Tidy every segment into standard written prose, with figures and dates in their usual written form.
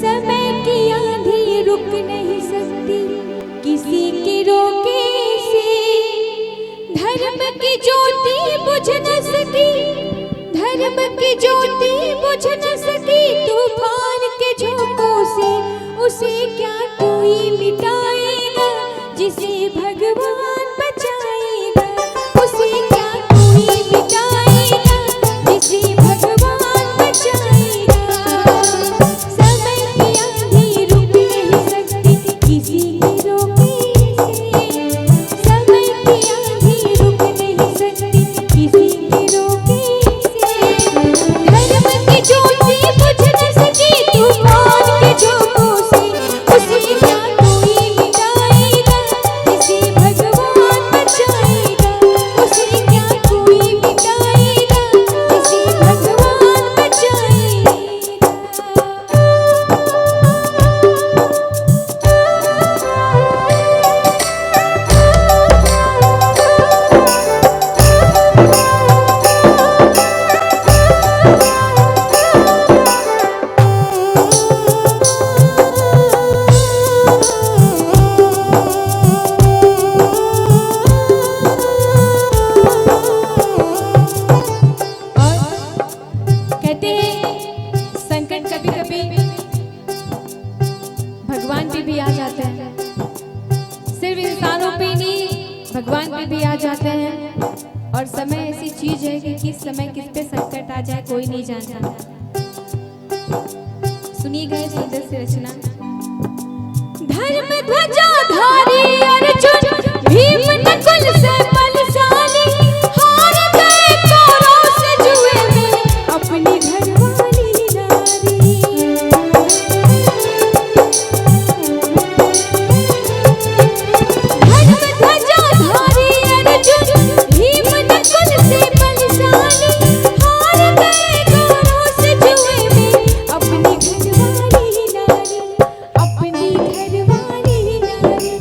समय की आंधी रुक नहीं सकती किसी के रोके से, धर्म की ज्योति बुझ न सकी, धर्म की ज्योति बुझ न सकी तूफान के झोंकों से, उसे क्या कोई मिटाएगा जिसे भगवान बचाएगा, उसे क्या कोई मिटाएगा जिसे भगवान बचाएगा। समय की आंधी रुक नहीं सकती किसी के रोके से, समय की आंधी रुक नहीं सकती किसी के रोके से, धर्म की ज्योति बुझ न सकी तूफान के झोंकों से, उसे क्या कोई मिटाएगा जिसे भगवान बचाएगा, उसे क्या कोई मिटाएगा जिसे भगवान बचाएगा। कहते हैं संकट कभी कभी भगवान पे भी आ जाते हैं, सिर्फ इंसानों पे नहीं भगवान पे भी आ जाते हैं। और समय ऐसी चीज है कि किस समय किस पे संकट आ जाए कोई नहीं जानता। सुनिएगा ये सुंदर सी रचना। धर्म ध्वजा धारी अर्जुन भीम नकुल से बलशाली, हार गए कौरव से जुए में अपनी घरवाली नारी। धर्म ध्वजा धारी अर्जुन भीम नकुल से बलशाली, हार गए कौरव से जुए में अपनी घरवाली नारी, अपनी घरवाली नारी।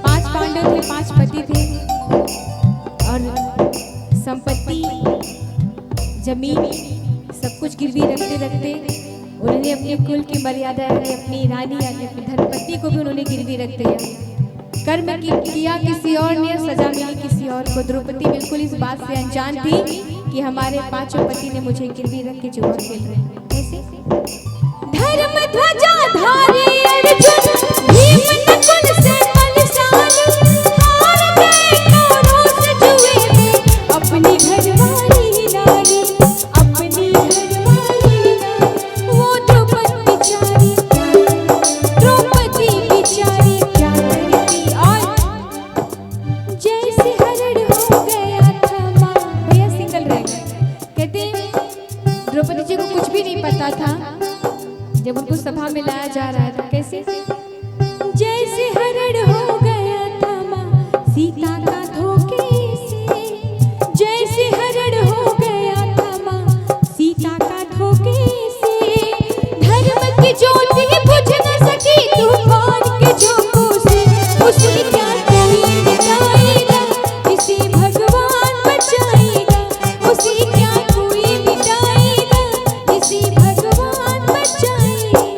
5 पांडव थे, 5 पति थे और संपत्ति जमीन सब कुछ गिरवी रखते रखते उन्होंने अपने कुल की मर्यादा यानी अपनी रानी यानी अपनी धर्मपत्नी को भी उन्होंने गिरवी रख दिया। कर्म किया किसी और ने, सजा मिली किसी और को। द्रौपदी बिल्कुल इस बात से अनजान थी कि हमारे 5 पति ने मुझे गिरवी रख के जुआ खेल रहे हैं। कैसे? धर्म ध्वजा धारी अर्जुन भीम नकुल से बलशाली, हार गए कौरव से जुए में अपनी घरवाली नारी, अपनी घरवाली नारी। वो द्रौपदी बेचारी क्या करती, द्रौपदी बेचारी क्या करती। और जैसे हरण हो गया था माँ, भैया सिंगल रह गए। कहते द्रौपदी जी को कुछ भी नहीं पता था जब उनको सभा में लाया जा रहा था। कैसे? जैसे हरण हो गया था माँ सीता का धोखे से, जैसे हरण हो गया था माँ सीता का धोखे से, धर्म की ज्योति बुझ न सकी तूफान के झोंकों से, उसे क्या कोई मिटाएगा जिसे भगवान बचाएगा, उसे क्या कोई मिटाएगा जिसे भगवान बचाएगा।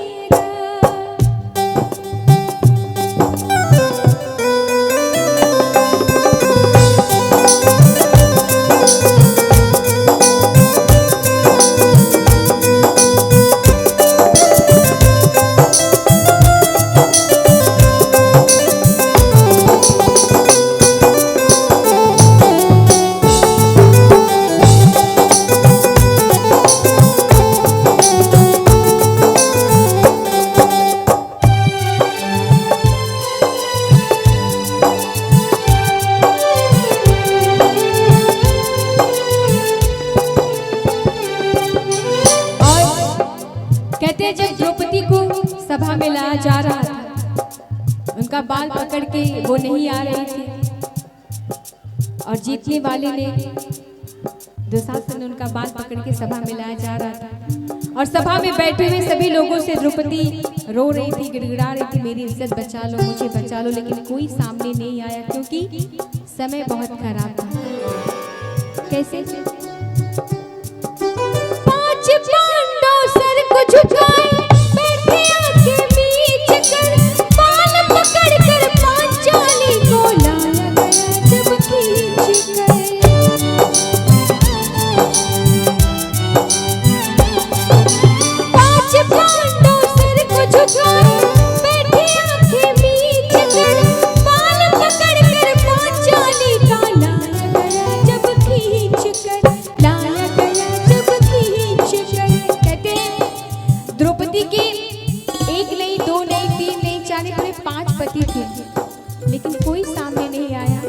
कहते हैं जब द्रौपदी को सभा में लाया जा रहा था, उनका बाल पकड़ के वो नहीं आ रही थी और जीतने वाले ने दुशासन ने उनका बाल पकड़ के सभा में लाया जा रहा था और सभा में बैठे हुए सभी लोगों से द्रौपदी रो रही थी, गिड़गिड़ा रही थी, मेरी इज्जत बचा लो, मुझे बचा लो, लेकिन कोई सामने नहीं आया क्योंकि समय बहुत खराब था। कैसे? 5 पांडव सर को झुकाए बैठे आके घंटों सिर को झुकाए बैठी आंखें मीच कर बाल पकड़ कर पांचाली का लाया गया जब खींच कर, लाया गया जब खींच कर। कहते हैं द्रौपदी के एक नहीं, दो नहीं, तीन नहीं, चार पूरे 5 पति थे, लेकिन कोई सामने नहीं आया,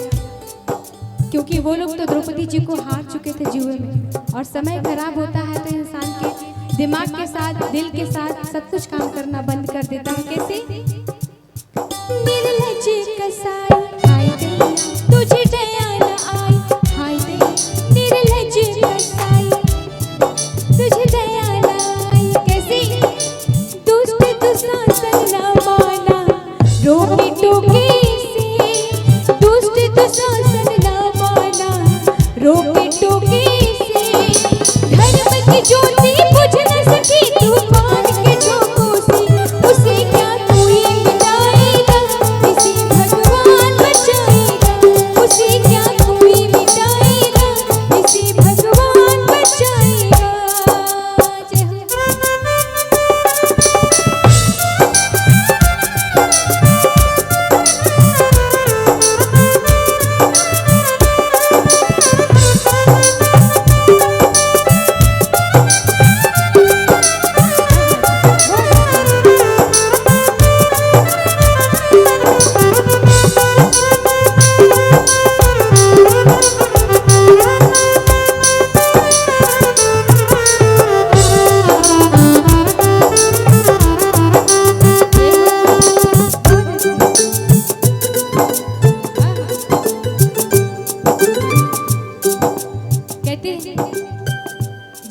क्योंकि वो लोग तो द्रौपदी जी को हार चुके थे जुए में। और समय खराब होता है तो इंसान के दिमाग के साथ, दिल के साथ सब कुछ काम करना बंद कर देता है। कैसे? निर्लज कसाई हाय दैया तुझे दया न आई, हाय दैया निर्लज कसाई तुझे दया न आई। कैसे? दुष्ट दुशासन न माना रोके टोके से, दुष्ट दुशासन न माना रोके टोके से, धर्म की ज्योति बुझ न सकी तूफान के झोंकों से, उसे क्या कोई मिटाएगा, इसे भगवान बचाएगा, उसे क्या कोई मिटाएगा, इसे भगवान बचाएगा। जय हो।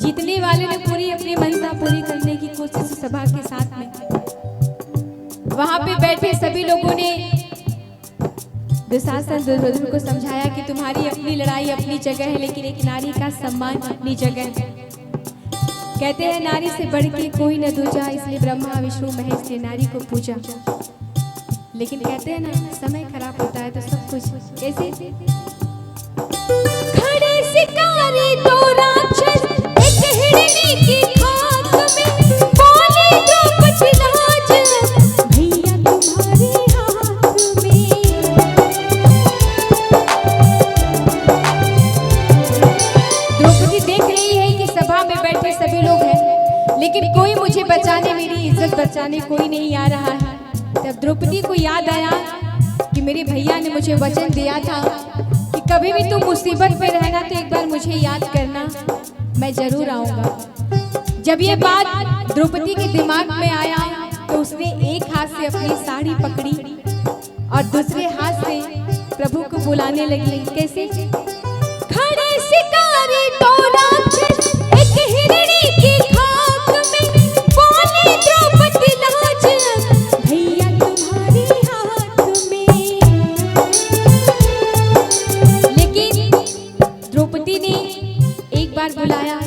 जीतने वाले ने पूरी अपनी मंशा पूरी करने की कोशिश सभा के साथ में, वहां पे बैठे सभी लोगों ने दुशासन दुर्योधन को समझाया कि तुम्हारी अपनी लड़ाई अपनी जगह है, लेकिन एक नारी का सम्मान अपनी जगह है। कहते हैं नारी से बढ़ के कोई न दूजा, इसलिए ब्रह्मा विष्णु महेश ने नारी को पूजा। लेकिन कहते हैं ना समय खराब होता है तो सब कुछ कैसे? खड़े शिकारी दो राक्षस एक हिरनी की खाक में, बोले द्रौपदी लाज भैया तुम्हारे हाथ में। द्रौपदी देख रही है कि सभा में बैठे सभी लोग हैं, लेकिन कोई मुझे बचाने, मेरी इज्जत बचाने कोई नहीं आ रहा है। तब द्रौपदी को याद आया कि मेरे भैया ने मुझे वचन दिया था कि कभी भी तुम मुसीबत में रहना तो एक बार मुझे याद करना, मैं जरूर आऊंगा। जब ये बात द्रौपदी के दिमाग में आया तो उसने एक हाथ से अपनी साड़ी पकड़ी और दूसरे हाथ से प्रभु को बुलाने लगी। कैसे? खड़े शिकारी दो राक्षस एक हिरनी की खाक में, बोले द्रौपदी लाज भैया तुम्हारे हाथ में। लेकिन द्रौपदी ने एक बार बुलाया,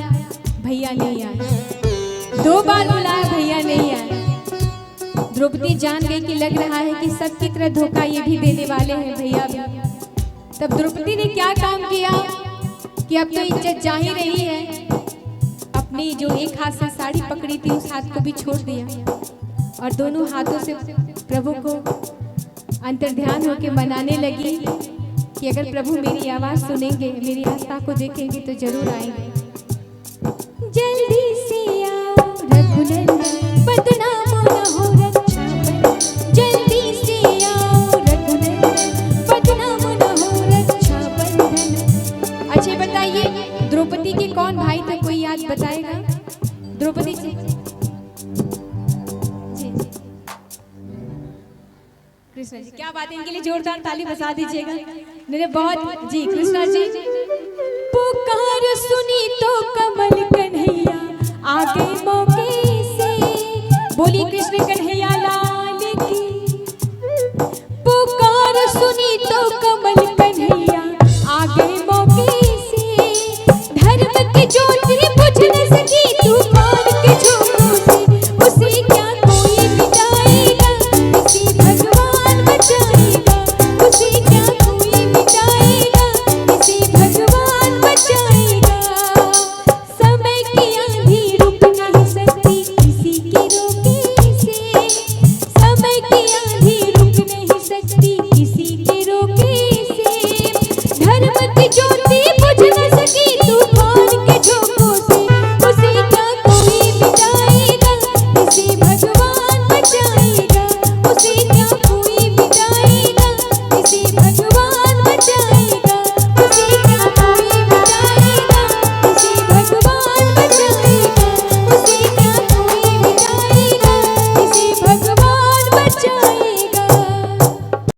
भैया नहीं आए, 2 बार बुलाया, भैया नहीं आए। द्रौपदी जान गई कि लग रहा है कि सबकी तरह धोखा ये भी देने वाले हैं भैया भी। तब द्रौपदी ने क्या काम किया कि अब तो इज्जत जा ही रही है, अपनी जो एक हाथ से साड़ी पकड़ी थी उस हाथ को भी छोड़ दिया और दोनों हाथों से प्रभु को अंतर्ध्यान होकर मनाने लगी कि अगर प्रभु मेरी आवाज सुनेंगे, मेरी आस्था को देखेंगे तो जरूर आएंगे। जल्दी से आओ रघुनंदन बदनाम न हो रक्षाबंधन, जल्दी से आओ रघुनंदन बदनाम न हो रक्षाबंधन। अच्छा बताइए द्रौपदी के कौन भाई थे, कोई याद बताएगा? द्रौपदी जी कृष्णा जी, क्या बात है, इनके लिए जोरदार ताली बजा दीजिएगा। मेरे बहुत जी कृष्णा जी। पुकार सुनी तो कमल कन्हैया आगे मौके से, बोली कृष्ण कन्हैया